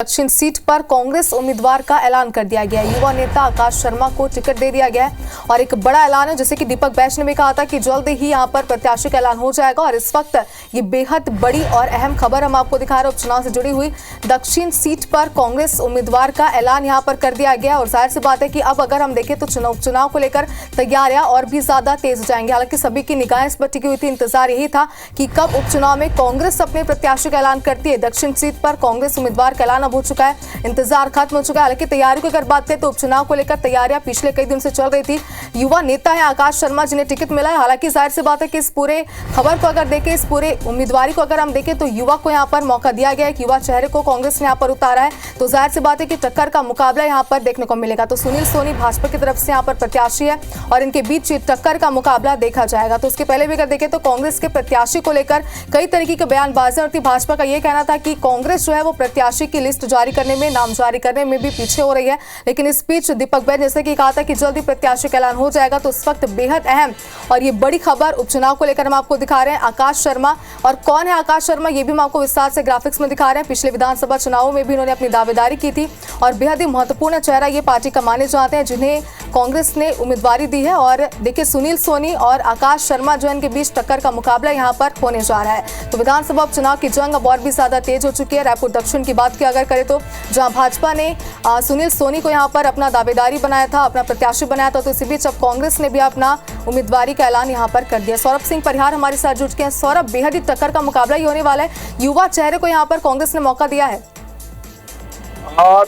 दक्षिण सीट पर कांग्रेस उम्मीदवार का ऐलान कर दिया गया है। युवा नेता आकाश शर्मा को टिकट दे दिया गया है और एक बड़ा ऐलान है, जैसे कि दीपक बैच ने भी कहा था कि जल्द ही यहां पर प्रत्याशी का ऐलान हो जाएगा। और इस वक्त ये बेहद बड़ी और अहम खबर हम आपको दिखा रहे हैं उपचुनाव से जुड़ी हुई। दक्षिण सीट पर कांग्रेस उम्मीदवार का ऐलान यहां पर कर दिया गया और जाहिर सी बात है कि अब अगर हम देखें तो चुनाव को लेकर तैयारियां और भी ज्यादा तेज हो जाएंगी। हालांकि सभी की निगाहें इस पर टिकी हुई थी, इंतजार यही था कि कब उपचुनाव में कांग्रेस अपने प्रत्याशी का ऐलान करती है। दक्षिण सीट पर कांग्रेस उम्मीदवार का ऐलान अब हो चुका है, इंतजार खत्म हो चुका है। हालांकि तैयारी की अगर बात करें तो उपचुनाव को लेकर तैयारियां पिछले कई दिन से चल रही थी। युवा नेता है आकाश शर्मा जिन्हें टिकट मिला है। हालांकि जाहिर सी बात है कि इस पूरे खबर को अगर देखें, इस पूरे उम्मीदवारी को अगर हम देखें तो युवा को यहां पर मौका दिया गया है। एक युवा चेहरे को कांग्रेस ने यहां पर उतारा है, तो जाहिर सी बात है कि टक्कर का मुकाबला यहां पर देखने को मिलेगा। तो सुनील सोनी भाजपा की तरफ से यहां पर प्रत्याशी है और इनके बीच टक्कर का मुकाबला देखा जाएगा। तो उसके पहले भी अगर देखें तो कांग्रेस के प्रत्याशी को लेकर कई तरीके के बयानबाजी और भाजपा का यह कहना था कि कांग्रेस जो है वो प्रत्याशी की लिस्ट जारी करने में, नाम जारी करने में भी पीछे हो रही है। लेकिन इस बीच दीपक बैच जैसे कि कहा था कि जल्दी प्रत्याशी का ऐलान हो जाएगा। तो इस वक्त बेहद अहम और ये बड़ी खबर उपचुनाव को लेकर हम आपको दिखा रहे हैं। आकाश शर्मा, और कौन है आकाश शर्मा ये भी हम आपको विस्तार से ग्राफिक्स में दिखा रहे हैं। पिछले विधानसभा चुनावों में भी इन्होंने अपनी दावेदारी की थी और बेहद ही महत्वपूर्ण चेहरा ये पार्टी का माने जाते हैं जिन्हें कांग्रेस ने उम्मीदवारी दी है। और देखिए सुनील सोनी और आकाश शर्मा जो इनके बीच टक्कर का मुकाबला यहाँ पर होने जा रहा है। तो विधानसभा उपचुनाव की जंग अब और भी ज्यादा तेज हो चुकी है। रायपुर दक्षिण की बात की अगर करें तो जहां भाजपा ने सुनील सोनी को यहां पर अपना दावेदारी बनाया था, अपना प्रत्याशी बनाया था, तो इसी बीच अब कांग्रेस ने भी अपना उम्मीदवारी का ऐलान यहां पर कर दिया। सौरभ सिंह परिहार हमारे साथ जुड़ चुके हैं। सौरभ, बेहद ही टक्कर का मुकाबला ही होने वाला है। युवा चेहरे को यहां पर कांग्रेस ने मौका दिया है।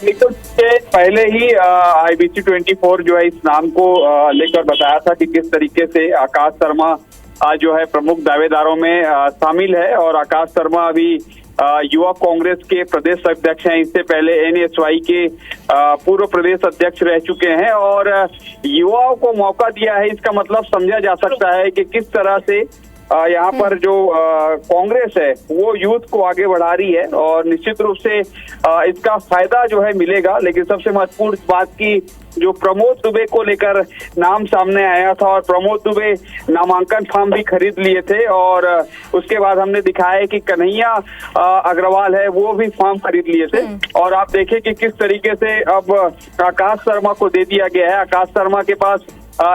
निकुल से पहले ही IBC 24 जो है इस नाम को लेकर बताया था कि किस तरीके से आकाश शर्मा जो है प्रमुख दावेदारों में शामिल है। और आकाश शर्मा अभी युवा कांग्रेस के प्रदेश अध्यक्ष हैं। इससे पहले NSY के पूर्व प्रदेश अध्यक्ष रह चुके हैं और युवाओं को मौका दिया है। इसका मतलब समझा जा सकता है कि किस तरह से यहाँ पर जो कांग्रेस है वो यूथ को आगे बढ़ा रही है और निश्चित रूप से इसका फायदा जो है मिलेगा। लेकिन सबसे महत्वपूर्ण बात की जो प्रमोद दुबे को लेकर नाम सामने आया था और प्रमोद दुबे नामांकन फॉर्म भी खरीद लिए थे और उसके बाद हमने दिखाया कि कन्हैया अग्रवाल है वो भी फॉर्म खरीद लिए थे। और आप देखें कि किस तरीके से अब आकाश शर्मा को दे दिया गया है। आकाश शर्मा के पास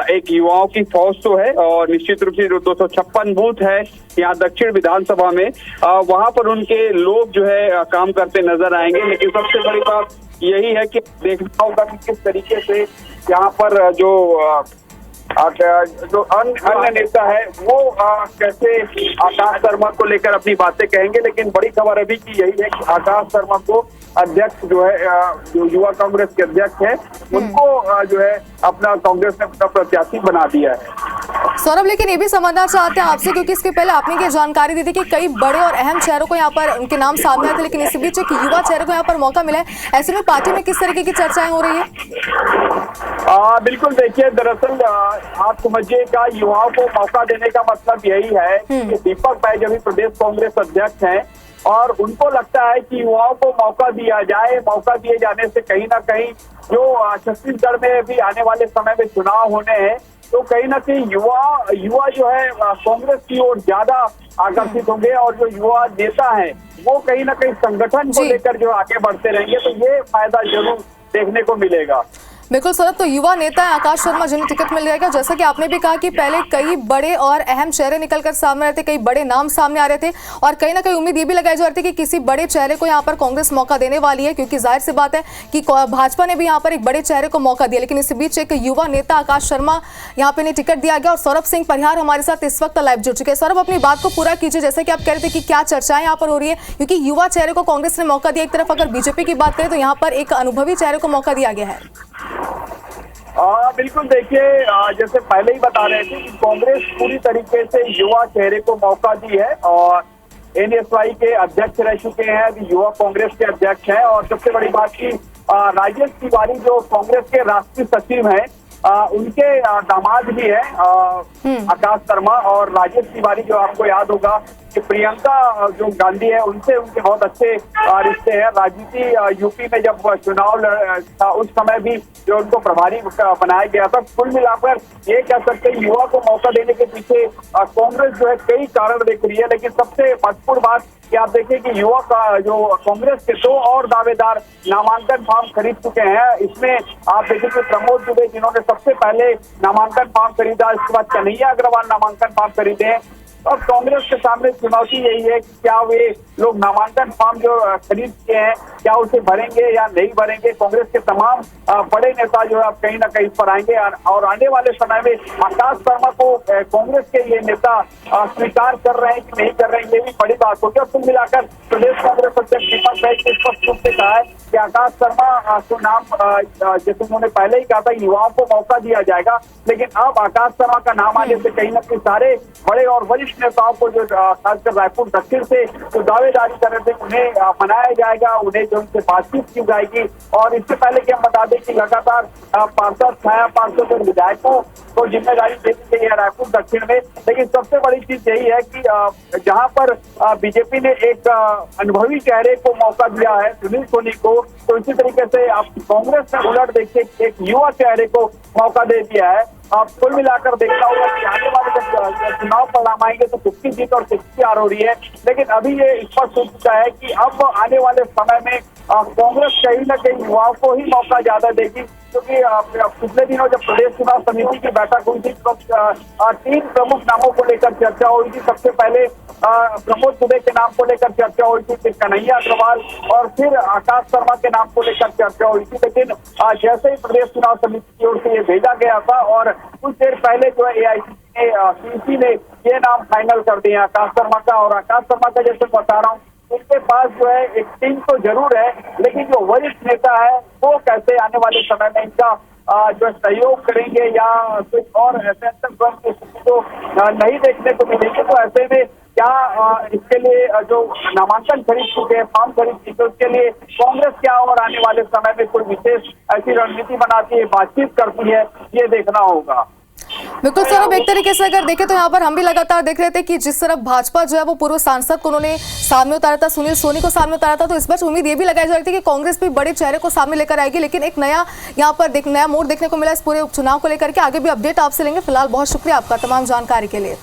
एक युवाओं की फौज तो है और निश्चित रूप से जो 256 बूथ है यहाँ दक्षिण विधानसभा में, वहां पर उनके लोग जो है काम करते नजर आएंगे। लेकिन सबसे बड़ी बात यही है कि देखना होगा कि किस तरीके से यहाँ पर जो अन्य नेता है वो कैसे आकाश शर्मा को लेकर अपनी बातें कहेंगे। लेकिन बड़ी खबर अभी की यही है कि आकाश शर्मा को अध्यक्ष जो है, जो युवा कांग्रेस के अध्यक्ष है, उनको जो है अपना कांग्रेस ने अपना प्रत्याशी बना दिया है। सौरभ, लेकिन ये भी समझना चाहते हैं आपसे, क्योंकि इसके पहले आपने ये जानकारी दी थी कि कई बड़े और अहम चेहरों को यहाँ पर उनके नाम सामने आए थे, लेकिन इस बीच एक युवा चेहरे को यहाँ पर मौका मिला है। ऐसे में पार्टी में किस तरीके की चर्चाएं हो रही है? बिल्कुल, देखिए दरअसल आप समझिए का युवाओं को मौका देने का मतलब यही है कि दीपक बैच अभी प्रदेश कांग्रेस अध्यक्ष हैं और उनको लगता है कि युवाओं को मौका दिया जाए। मौका दिए जाने से कहीं ना कहीं जो छत्तीसगढ़ में भी आने वाले समय में चुनाव होने हैं तो कहीं ना कहीं युवा जो है कांग्रेस की ओर ज्यादा आकर्षित होंगे और जो युवा नेता हैं वो कहीं ना कहीं संगठन को लेकर जो आगे बढ़ते रहेंगे। तो ये फायदा जरूर देखने को मिलेगा। बिल्कुल सौरभ, तो युवा नेता है आकाश शर्मा जिन्हें टिकट मिल जाएगा। जैसा कि आपने भी कहा कि पहले कई बड़े और अहम चेहरे निकलकर सामने आ रहे थे, कई बड़े नाम सामने आ रहे थे और कहीं ना कहीं उम्मीद ये भी लगाई जा रही थी कि किसी बड़े चेहरे को यहाँ पर कांग्रेस मौका देने वाली है, क्योंकि जाहिर सी बात है कि भाजपा ने भी यहाँ पर एक बड़े चेहरे को मौका दिया। लेकिन इस बीच एक युवा नेता आकाश शर्मा यहाँ पे टिकट दिया गया और सौरभ सिंह परिहार हमारे साथ इस वक्त लाइव जुड़ चुके हैं। सौरभ, अपनी बात को पूरा कीजिए। जैसे कि आप कह रहे थे कि क्या चर्चाएं यहाँ पर हो रही है, क्योंकि युवा चेहरे को कांग्रेस ने मौका दिया। एक तरफ अगर बीजेपी की बात करें तो यहाँ पर एक अनुभवी चेहरे को मौका दिया गया है। बिल्कुल, देखिए जैसे पहले ही बता रहे थे कि कांग्रेस पूरी तरीके से युवा चेहरे को मौका दी है और NSY के अध्यक्ष रह चुके हैं, अभी युवा कांग्रेस के अध्यक्ष हैं। और सबसे बड़ी बात की राजेश तिवारी जो कांग्रेस के राष्ट्रीय सचिव हैं उनके दामाद भी है आकाश शर्मा। और राजेश तिवारी जो आपको याद होगा कि प्रियंका जो गांधी है उनसे उनके बहुत अच्छे रिश्ते हैं। राजनीति यूपी में जब चुनाव था उस समय भी जो उनको प्रभारी बनाया गया था। कुल मिलाकर ये कह सकते हैं युवा को मौका देने के पीछे कांग्रेस जो है कई कारण देख रही है। लेकिन सबसे महत्वपूर्ण बात कि आप देखिए कि युवा का जो कांग्रेस के 2 और दावेदार नामांकन फॉर्म खरीद चुके हैं। इसमें आप देखिए कि प्रमोद दुबे जिन्होंने सबसे पहले नामांकन फॉर्म खरीदा, इसके बाद कन्हैया अग्रवाल नामांकन फॉर्म खरीदे हैं। अब कांग्रेस के सामने चुनौती यही है कि क्या वे लोग नामांकन फॉर्म जो खरीद के हैं क्या उसे भरेंगे या नहीं भरेंगे। कांग्रेस के तमाम बड़े नेता जो है अब कहीं ना कहीं पर आएंगे और आने वाले समय में आकाश शर्मा को कांग्रेस के ये नेता स्वीकार कर रहे हैं कि नहीं कर रहे हैं, ये भी बड़ी बात होगी। और कुल मिलाकर प्रदेश कांग्रेस अध्यक्ष दीपक बैज ने स्पष्ट रूप से कहा है कि आकाश शर्मा को नाम जैसे उन्होंने पहले ही कहा था युवाओं को मौका दिया जाएगा, लेकिन अब आकाश शर्मा का नाम आने से कहीं ना कहीं सारे बड़े और वरिष्ठ नेताओं को जो खासकर रायपुर दक्षिण से जो दावेदारी कर रहे थे उन्हें मनाया जाएगा, उन्हें जो उनसे बातचीत की जाएगी। और इससे पहले कि हम बता दें कि लगातार पार्षद, छाया पार्षद और विधायकों को जिम्मेदारी दे दी गई है रायपुर दक्षिण में। लेकिन सबसे बड़ी चीज यही है कि जहां पर बीजेपी ने एक अनुभवी चेहरे को मौका दिया है सुनील सोनी को, तो इसी तरीके से आप कांग्रेस ने उलट देखिए एक युवा चेहरे को मौका दे दिया है। आप कुल मिलाकर देखना होगा कि आने वाले जब चुनाव परिणाम आएंगे तो किसकी जीत और किसकी हार हो रही है। लेकिन अभी ये स्पष्ट हो चुका है कि अब आने वाले समय में कांग्रेस कहीं न कहीं युवाओं को ही मौका ज्यादा देगी, क्योंकि पिछले दिनों जब प्रदेश चुनाव समिति की बैठक हुई थी तो 3 प्रमुख नामों को लेकर चर्चा हुई थी। सबसे पहले प्रमोद दुबे के नाम को लेकर चर्चा हुई थी, फिर कन्हैया अग्रवाल और फिर आकाश शर्मा के नाम को लेकर चर्चा हुई थी। लेकिन जैसे ही प्रदेश चुनाव समिति की ओर से ये भेजा गया था और कुछ देर पहले जो है एआईसीसी ने ये नाम फाइनल कर दिए आकाश शर्मा का। और आकाश शर्मा का जैसे बता रहा हूँ उनके पास जो है एक टीम तो जरूर है, लेकिन जो वरिष्ठ नेता है वो कैसे आने वाले समय में इनका जो सहयोग करेंगे या कुछ और ऐसे की स्थिति तो नहीं देखने को मिलेगी। तो ऐसे में क्या इसके लिए जो नामांकन खरीद चुके हैं, फॉर्म खरीद चुके हैं, उसके लिए कांग्रेस क्या और आने वाले समय में कोई विशेष ऐसी रणनीति बनाती है, बातचीत करती है, ये देखना होगा। बिल्कुल सर, एक तरीके से अगर देखें तो यहाँ पर हम भी लगातार देख रहे थे कि जिस तरफ भाजपा जो है वो पूर्व सांसद को उन्होंने सामने उतारा था, सुनील सोनी को सामने उतारा था, तो इस बार उम्मीद ये भी लगाई जा रही थी कि कांग्रेस भी बड़े चेहरे को सामने लेकर आएगी। लेकिन एक नया यहाँ पर नया मोड़ देखने को मिला इस पूरे उपचुनाव को लेकर के। आगे भी अपडेट आपसे लेंगे। फिलहाल बहुत शुक्रिया आपका तमाम जानकारी के लिए।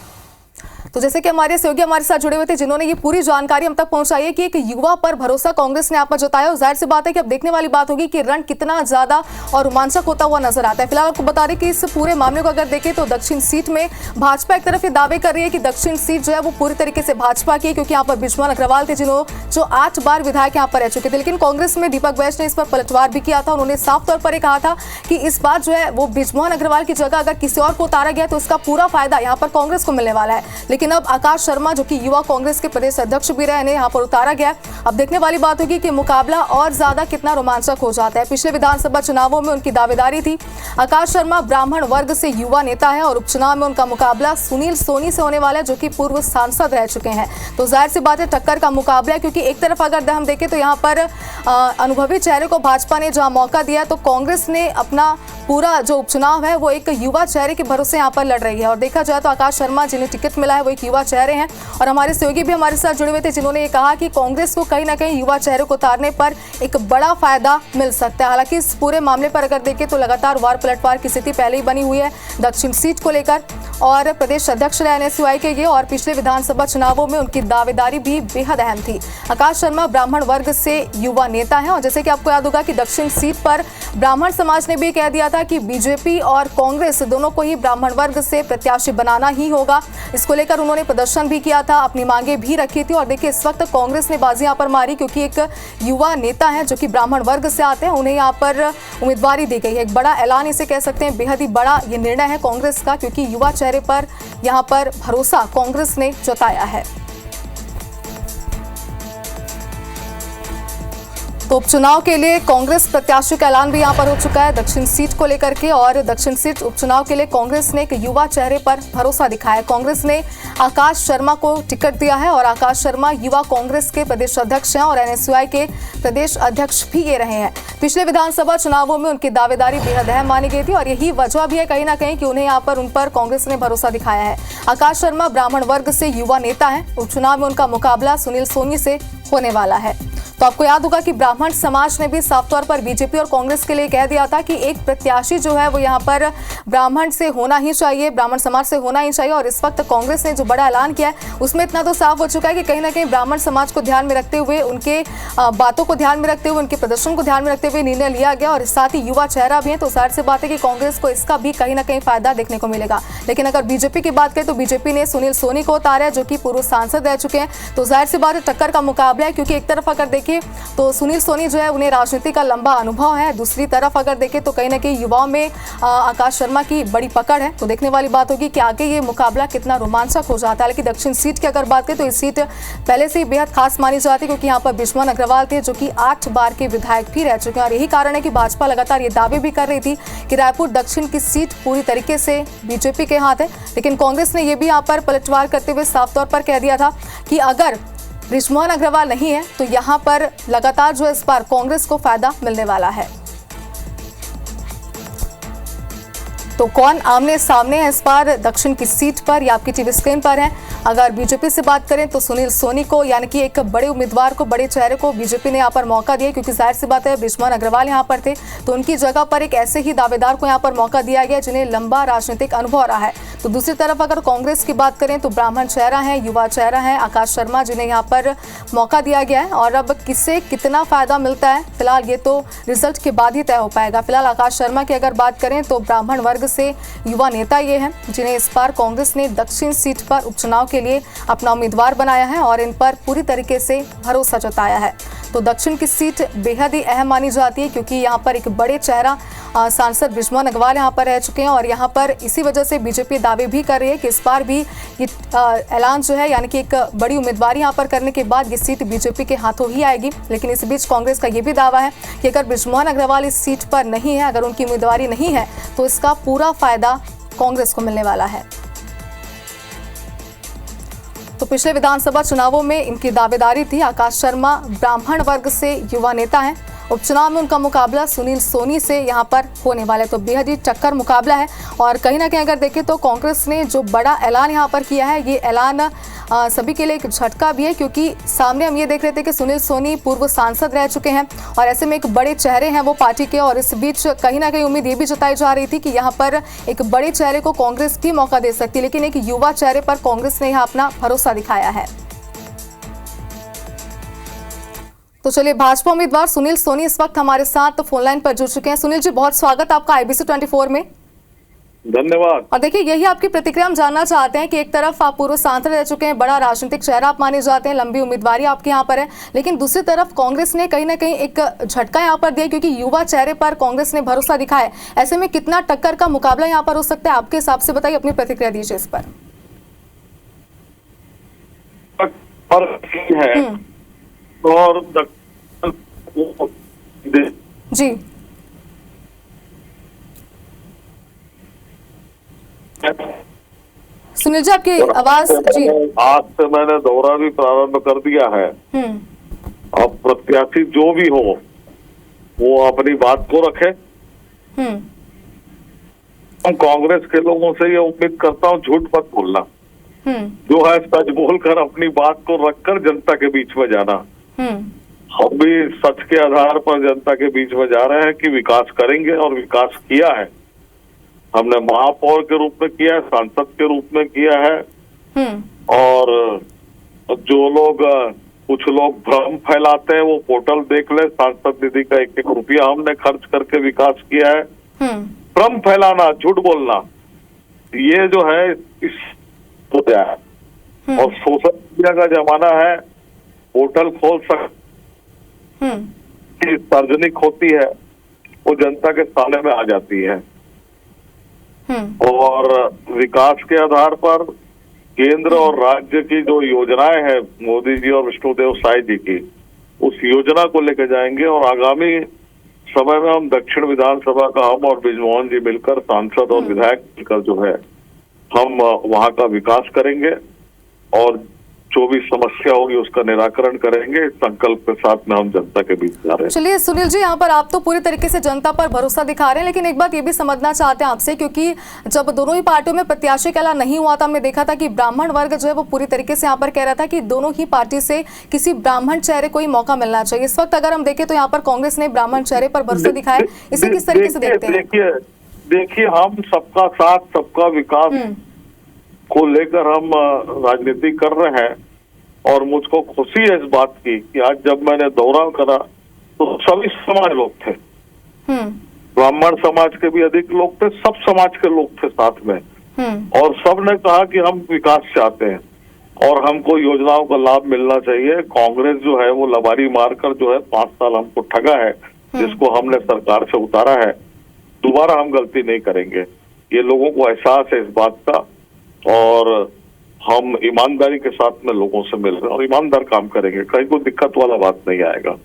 तो जैसे कि हमारे सहयोगी हमारे साथ जुड़े हुए थे जिन्होंने ये पूरी जानकारी हम तक पहुंचाई है कि एक युवा पर भरोसा कांग्रेस ने आप पर जताया, और जाहिर सी बात है कि अब देखने वाली बात होगी कि रण कितना ज्यादा और रोमांचक होता हुआ नजर आता है। फिलहाल आपको बता दें कि इस पूरे मामले को अगर देखें तो दक्षिण सीट में भाजपा एक तरफ ये दावे कर रही है कि दक्षिण सीट जो है वो पूरी तरीके से भाजपा की है, क्योंकि यहाँ पर बृजमोहन अग्रवाल थे जो 8 बार विधायक यहाँ पर रह चुके थे। लेकिन कांग्रेस में दीपक बैज ने इस पर पलटवार भी किया था। उन्होंने साफ तौर पर कहा था कि इस बार जो है वो बृजमोहन अग्रवाल की जगह अगर किसी और को उतारा गया तो इसका पूरा फायदा यहाँ पर कांग्रेस को मिलने वाला है। लेकिन अब आकाश शर्मा जो कि युवा कांग्रेस के प्रदेश अध्यक्ष भी रहे, इन्हें यहाँ पर उतारा गया। अब देखने वाली बात होगी कि मुकाबला और ज्यादा कितना रोमांचक हो जाता है। पिछले विधानसभा चुनावों में उनकी दावेदारी थी। आकाश शर्मा ब्राह्मण वर्ग से युवा नेता है और उपचुनाव में उनका मुकाबला सुनील सोनी से होने वाला है जो कि पूर्व सांसद रह चुके हैं। तो जाहिर सी बात है टक्कर का मुकाबला है, क्योंकि एक तरफ अगर हम देखें तो यहाँ पर अनुभवी चेहरे को भाजपा ने जहाँ मौका दिया तो कांग्रेस ने अपना पूरा जो उपचुनाव है वो एक युवा चेहरे के भरोसे यहाँ पर लड़ रही है। और देखा जाए तो आकाश शर्मा जिन्हें टिकट मिला है वो एक युवा चेहरे हैं। और हमारे सहयोगी भी हमारे साथ जुड़े हुए थे जिन्होंने ये कहा कि कांग्रेस को कहीं ना कहीं युवा चेहरे को उतारने पर एक बड़ा फायदा मिल सकता है। हालांकि इस पूरे मामले पर अगर देखें तो लगातार वार पलटवार की स्थिति पहले ही बनी हुई है दक्षिण सीट को लेकर, और प्रदेश अध्यक्ष रहे एनएसयूआई के ये, और पिछले विधानसभा चुनावों में उनकी दावेदारी भी बेहद अहम थी। आकाश शर्मा ब्राह्मण वर्ग से युवा नेता हैं, और जैसे कि आपको याद होगा कि दक्षिण सीट पर ब्राह्मण समाज ने भी कह दिया था कि बीजेपी और कांग्रेस दोनों को ही ब्राह्मण वर्ग से प्रत्याशी बनाना ही होगा। इसको लेकर उन्होंने प्रदर्शन भी किया था, अपनी मांगे भी रखी थी। और देखिए इस वक्त कांग्रेस ने बाजी यहाँ पर मारी, क्योंकि एक युवा नेता है जो कि ब्राह्मण वर्ग से आते हैं, उन्हें यहाँ पर उम्मीदवारी दी गई है। एक बड़ा ऐलान इसे कह सकते हैं, बेहद ही बड़ा ये निर्णय है कांग्रेस का, क्योंकि युवा चेहरे पर यहाँ पर भरोसा कांग्रेस ने जताया है। तो उपचुनाव के लिए कांग्रेस प्रत्याशी का ऐलान भी यहां पर हो चुका है दक्षिण सीट को लेकर के, और दक्षिण सीट उपचुनाव के लिए कांग्रेस ने एक युवा चेहरे पर भरोसा दिखाया है। कांग्रेस ने आकाश शर्मा को टिकट दिया है, और आकाश शर्मा युवा कांग्रेस के प्रदेश अध्यक्ष हैं और एनएसयूआई के प्रदेश अध्यक्ष भी ये रहे हैं। पिछले विधानसभा चुनावों में उनकी दावेदारी बेहद अहम मानी गई थी, और यही वजह भी है कहीं ना कहीं कि उन्हें यहाँ पर उन पर कांग्रेस ने भरोसा दिखाया है। आकाश शर्मा ब्राह्मण वर्ग से युवा नेता है। उपचुनाव में उनका मुकाबला सुनील सोनी से होने वाला है। तो आपको याद होगा कि ब्राह्मण समाज ने भी साफ तौर पर बीजेपी और कांग्रेस के लिए कह दिया था कि एक प्रत्याशी जो है वो यहाँ पर ब्राह्मण से होना ही चाहिए, ब्राह्मण समाज से होना ही चाहिए। और इस वक्त कांग्रेस ने जो बड़ा ऐलान किया है उसमें इतना तो साफ हो चुका है कि कहीं ना कहीं ब्राह्मण समाज को ध्यान में रखते हुए, उनके बातों को ध्यान में रखते हुए, उनके प्रदर्शन को ध्यान में रखते हुए निर्णय लिया गया। और साथ ही युवा चेहरा भी है, तो जाहिर सी बात है कि कांग्रेस को इसका भी कहीं ना कहीं फायदा देखने को मिलेगा। लेकिन अगर बीजेपी की बात करें तो बीजेपी ने सुनील सोनी को उतारा है, जो कि पूर्व सांसद रह चुके हैं। तो जाहिर सी बात है टक्कर का मुकाबला है, क्योंकि एक तरफ अगर देखें तो सुनील सोनी जो है उन्हें राजनीति का लंबा अनुभव है, दूसरी तरफ अगर देखें तो कहीं ना कहीं युवाओं में आकाश शर्मा की बड़ी पकड़ है। तो देखने वाली बात होगी कि आगे ये मुकाबला कितना रोमांचक हो जाता है। लेकिन दक्षिण सीट की अगर बात करें तो इस सीट पहले से ही बेहद खास मानी जाती है, क्योंकि यहाँ पर बृजमोहन अग्रवाल थे, जो कि 8 बार के विधायक भी रह चुके हैं। और यही कारण है कि भाजपा लगातार ये दावे भी कर रही थी कि रायपुर दक्षिण की सीट पूरी तरीके से बीजेपी के हाथ है। लेकिन कांग्रेस ने यह भी यहाँ पर पलटवार करते हुए साफ तौर पर कह दिया था कि अगर बृजमोहन अग्रवाल नहीं है तो यहाँ पर लगातार जो इस बार कांग्रेस को फायदा मिलने वाला है। तो कौन आमने सामने है इस बार दक्षिण की सीट पर, या आपकी टीवी स्क्रीन पर है। अगर बीजेपी से बात करें तो सुनील सोनी को, यानी कि एक बड़े उम्मीदवार को, बड़े चेहरे को बीजेपी ने यहाँ पर मौका दिया, क्योंकि जाहिर सी बात है बृजमोहन अग्रवाल यहाँ पर थे, तो उनकी जगह पर एक ऐसे ही दावेदार को यहाँ पर मौका दिया गया जिन्हें लंबा राजनीतिक अनुभव रहा है। तो दूसरी तरफ अगर कांग्रेस की बात करें तो ब्राह्मण चेहरा है, युवा चेहरा है आकाश शर्मा, जिन्हें यहाँ पर मौका दिया गया है। और अब किससे कितना फायदा मिलता है फिलहाल ये तो रिजल्ट के बाद ही तय हो पाएगा। फिलहाल आकाश शर्मा की अगर बात करें तो ब्राह्मण वर्ग से युवा नेता ये हैं जिन्हें इस बार कांग्रेस ने दक्षिण सीट पर उपचुनाव के लिए अपना उम्मीदवार बनाया है और इन पर पूरी तरीके से भरोसा जताया है। तो दक्षिण की सीट बेहद ही अहम मानी जाती है, क्योंकि यहाँ पर एक बड़े चेहरा सांसद बृजमोहन अग्रवाल यहाँ पर रह चुके हैं। और यहाँ पर इसी वजह से बीजेपी दावे भी कर रही है कि इस बार भी ये ऐलान जो है, यानी कि एक बड़ी उम्मीदवार यहाँ पर करने के बाद ये सीट बीजेपी के हाथों ही आएगी। लेकिन इस बीच कांग्रेस का ये भी दावा है कि अगर बृजमोहन अग्रवाल इस सीट पर नहीं है, अगर उनकी उम्मीदवारी नहीं है, तो इसका पूरा फायदा कांग्रेस को मिलने वाला है। तो पिछले विधानसभा चुनावों में इनकी दावेदारी थी। आकाश शर्मा ब्राह्मण वर्ग से युवा नेता हैं, उपचुनाव में उनका मुकाबला सुनील सोनी से यहाँ पर होने वाला है। तो बेहद ही टक्कर मुकाबला है। और कहीं ना कहीं अगर देखें तो कांग्रेस ने जो बड़ा ऐलान यहाँ पर किया है, ये ऐलान सभी के लिए एक झटका भी है, क्योंकि सामने हम ये देख रहे थे कि सुनील सोनी पूर्व सांसद रह चुके हैं और ऐसे में एक बड़े चेहरे हैं वो पार्टी के। और इस बीच कहीं ना कहीं उम्मीद ये भी जताई जा रही थी कि यहाँ पर एक बड़े चेहरे को कांग्रेस भी मौका दे सकती है, लेकिन एक युवा चेहरे पर कांग्रेस ने यहाँ अपना भरोसा दिखाया है। तो चलिए, भाजपा उम्मीदवार सुनील सोनी इस वक्त हमारे साथ फोन लाइन पर जुड़ चुके हैं। सुनील जी, बहुत स्वागत आपका IBC 24 में। धन्यवाद। और देखिए, यही आपकी प्रतिक्रिया हम जानना चाहते हैं कि एक तरफ आप पूर्व सांसद रह चुके हैं, बड़ा राजनीतिक चेहरा आप माने जाते हैं, लंबी उम्मीदवारी आपके यहाँ पर है, लेकिन दूसरी तरफ कांग्रेस ने कहीं ना कहीं एक झटका यहाँ पर दिया, क्योंकि युवा चेहरे पर कांग्रेस ने भरोसा दिखाया। ऐसे में कितना टक्कर का मुकाबला यहाँ पर हो सकता है आपके हिसाब से, बताइए, अपनी प्रतिक्रिया दीजिए इस पर। और जी, सुनील जी, आपकी आवाज जी। आज से मैंने दौरा भी प्रारंभ कर दिया है। अब प्रत्याशी जो भी हो वो अपनी बात को रखे। हम कांग्रेस के लोगों से ये उम्मीद करता हूँ, झूठ मत बोलना, जो है सच बोलकर अपनी बात को रखकर जनता के बीच में जाना। हम भी सच के आधार पर जनता के बीच में जा रहे हैं कि विकास करेंगे, और विकास किया है। हमने महापौर के रूप में किया है, सांसद के रूप में किया है। और जो लोग, कुछ लोग भ्रम फैलाते हैं, वो पोर्टल देख ले, सांसद निधि का 1-1 रुपया हमने खर्च करके विकास किया है। भ्रम फैलाना, झूठ बोलना, ये जो है इस हो गया है। और सोशल मीडिया का जमाना है, पोर्टल खोल सकती सार्वजनिक होती है, वो जनता के सामने में आ जाती है। और विकास के आधार पर केंद्र और राज्य की जो योजनाएं हैं मोदी जी और विष्णुदेव साय जी की, उस योजना को लेकर जाएंगे। और आगामी समय में हम दक्षिण विधानसभा का, हम और बृजमोहन जी मिलकर, सांसद और विधायक मिलकर जो है, हम वहां का विकास करेंगे। और जो भी समस्या होगी उसका निराकरण करेंगे। इस संकल्प के साथ में हम जनता के बीच जा रहे हैं। चलिए सुनील जी, यहाँ पर आप तो पूरी तरीके से जनता पर भरोसा दिखा रहे हैं, लेकिन एक बात ये भी समझना चाहते हैं आपसे, क्योंकि जब दोनों ही पार्टियों में प्रत्याशी का ऐलान नहीं हुआ था, हमने देखा था कि ब्राह्मण वर्ग जो है वो पूरी तरीके से यहाँ पर कह रहा था कि दोनों ही पार्टी से किसी ब्राह्मण चेहरे को ही मौका मिलना चाहिए। इस वक्त अगर हम देखें तो यहाँ पर कांग्रेस ने ब्राह्मण चेहरे पर भरोसा दिखाया, इसे किस तरीके से देखते हैं? देखिए, हम सबका साथ सबका विकास को लेकर हम राजनीति कर रहे हैं, और मुझको खुशी है इस बात की कि आज जब मैंने दौरा करा तो सभी समाज लोग थे, ब्राह्मण समाज के भी अधिक लोग थे, सब समाज के लोग थे साथ में, और सब ने कहा कि हम विकास चाहते हैं और हमको योजनाओं का लाभ मिलना चाहिए। कांग्रेस जो है वो लबारी मारकर जो है 5 साल हमको ठगा है, जिसको हमने सरकार से उतारा है, दोबारा हम गलती नहीं करेंगे। ये लोगों को एहसास है इस बात का, और हम ईमानदारी के साथ में लोगों से मिल रहे हैं और ईमानदार काम करेंगे, कहीं कोई दिक्कत वाला बात नहीं आएगा।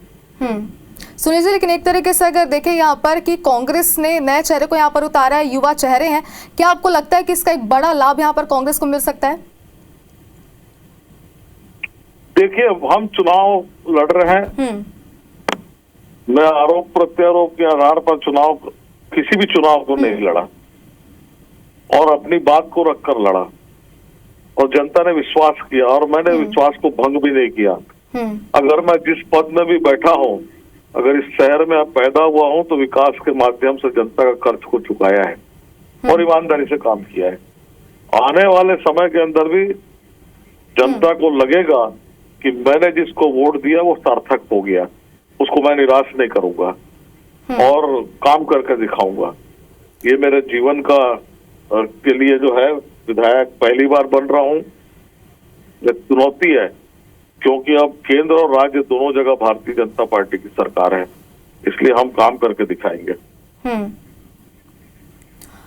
सुनील जी, लेकिन एक तरीके से अगर देखें यहाँ पर कि कांग्रेस ने नए चेहरे को यहाँ पर उतारा है, युवा चेहरे हैं, क्या आपको लगता है कि इसका एक बड़ा लाभ यहाँ पर कांग्रेस को मिल सकता है? देखिए, हम चुनाव लड़ रहे हैं, मैं आरोप प्रत्यारोप के आधार पर किसी भी चुनाव को नहीं लड़ा, और अपनी बात को रखकर लड़ा, और जनता ने विश्वास किया और मैंने विश्वास को भंग भी नहीं किया। अगर मैं जिस पद में भी बैठा हूँ, अगर इस शहर में अब पैदा हुआ हूँ, तो विकास के माध्यम से जनता का कर्ज को चुकाया है और ईमानदारी से काम किया है। आने वाले समय के अंदर भी जनता को लगेगा कि मैंने जिसको वोट दिया वो सार्थक हो गया, उसको मैं निराश नहीं करूंगा और काम करके दिखाऊंगा। ये मेरे जीवन का के लिए जो है, विधायक पहली बार बन रहा हूँ, ये चुनौती है, क्योंकि अब केंद्र और राज्य दोनों जगह भारतीय जनता पार्टी की सरकार है, इसलिए हम काम करके दिखाएंगे।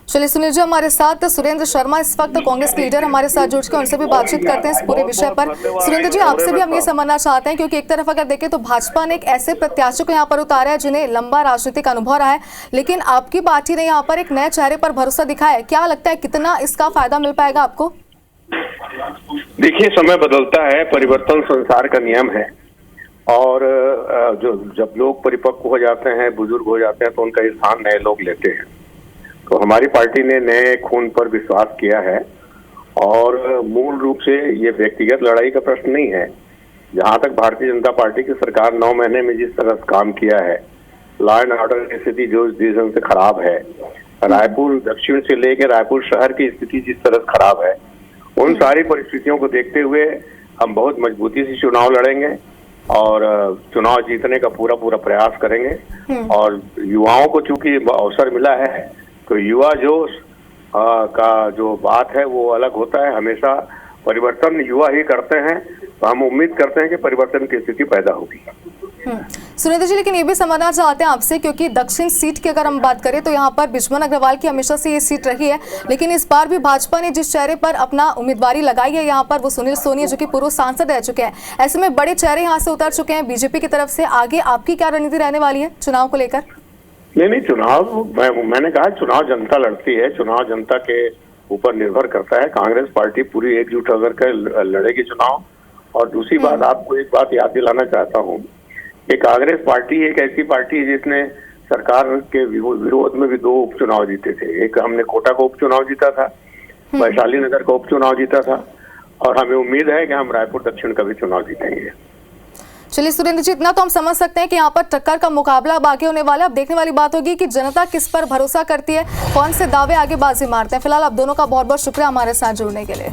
चलिए सुनील जी, हमारे साथ सुरेंद्र शर्मा इस वक्त कांग्रेस के लीडर हमारे साथ जुड़ के उनसे भी बातचीत करते हैं इस पूरे विषय पर। सुरेंद्र जी, आपसे भी हम ये समझना चाहते हैं, क्योंकि एक तरफ अगर देखें तो भाजपा ने एक ऐसे प्रत्याशी को यहाँ पर उतारा है जिन्हें लंबा राजनीतिक अनुभव रहा है, लेकिन आपकी पार्टी ने यहाँ पर एक नए चेहरे पर भरोसा दिखाया है। क्या लगता है कितना इसका फायदा मिल पाएगा आपको? देखिए, समय बदलता है, परिवर्तन संसार का नियम है, और जब लोग परिपक्व हो जाते हैं, बुजुर्ग हो जाते हैं, तो उनका स्थान नए लोग लेते हैं। तो हमारी पार्टी ने नए खून पर विश्वास किया है, और मूल रूप से ये व्यक्तिगत लड़ाई का प्रश्न नहीं है। जहां तक भारतीय जनता पार्टी की सरकार 9 महीने में जिस तरह से काम किया है, लॉ एंड ऑर्डर की स्थिति जो इस रीजन से खराब है, रायपुर दक्षिण से लेकर रायपुर शहर की स्थिति जिस तरह से खराब है, उन सारी परिस्थितियों को देखते हुए हम बहुत मजबूती से चुनाव लड़ेंगे और चुनाव जीतने का पूरा प्रयास करेंगे। और युवाओं को चूंकि अवसर मिला है, तो युवा जोश का जो बात है वो अलग होता है। हमेशा परिवर्तन युवा ही करते हैं, तो हम उम्मीद करते हैं कि परिवर्तन की स्थिति पैदा होगी। सुरेंद्र जी, लेकिन ये भी समझना चाहते हैं आपसे, क्योंकि दक्षिण सीट की अगर हम बात करें तो यहाँ पर बिजमन अग्रवाल की हमेशा से ये सीट रही है, लेकिन इस बार भी भाजपा ने जिस चेहरे पर अपना उम्मीदवारी लगाई है यहाँ पर, वो सुनील सोनी जो कि पूर्व सांसद रह चुके हैं। ऐसे में बड़े चेहरे यहाँ से उतर चुके हैं बीजेपी की तरफ से। आगे आपकी क्या रणनीति रहने वाली है चुनाव को लेकर? नहीं, चुनाव मैंने कहा चुनाव जनता लड़ती है, चुनाव जनता के ऊपर निर्भर करता है। कांग्रेस पार्टी पूरी एकजुट होकर के लड़ेगी चुनाव। और दूसरी बात, आपको एक बात याद दिलाना चाहता हूँ कि कांग्रेस पार्टी एक ऐसी पार्टी है जिसने सरकार के विरोध में भी 2 उपचुनाव जीते थे। एक हमने कोटा का उपचुनाव जीता था, वैशाली नगर का उपचुनाव जीता था, और हमें उम्मीद है कि हम रायपुर दक्षिण का भी चुनाव जीतेंगे। चलिए सुरेंद्र जी, इतना तो हम समझ सकते हैं कि यहाँ पर टक्कर का मुकाबला बाकी होने वाला है। अब देखने वाली बात होगी कि जनता किस पर भरोसा करती है, कौन से दावे आगे बाजी मारते हैं। फिलहाल आप दोनों का बहुत बहुत शुक्रिया हमारे साथ जुड़ने के लिए।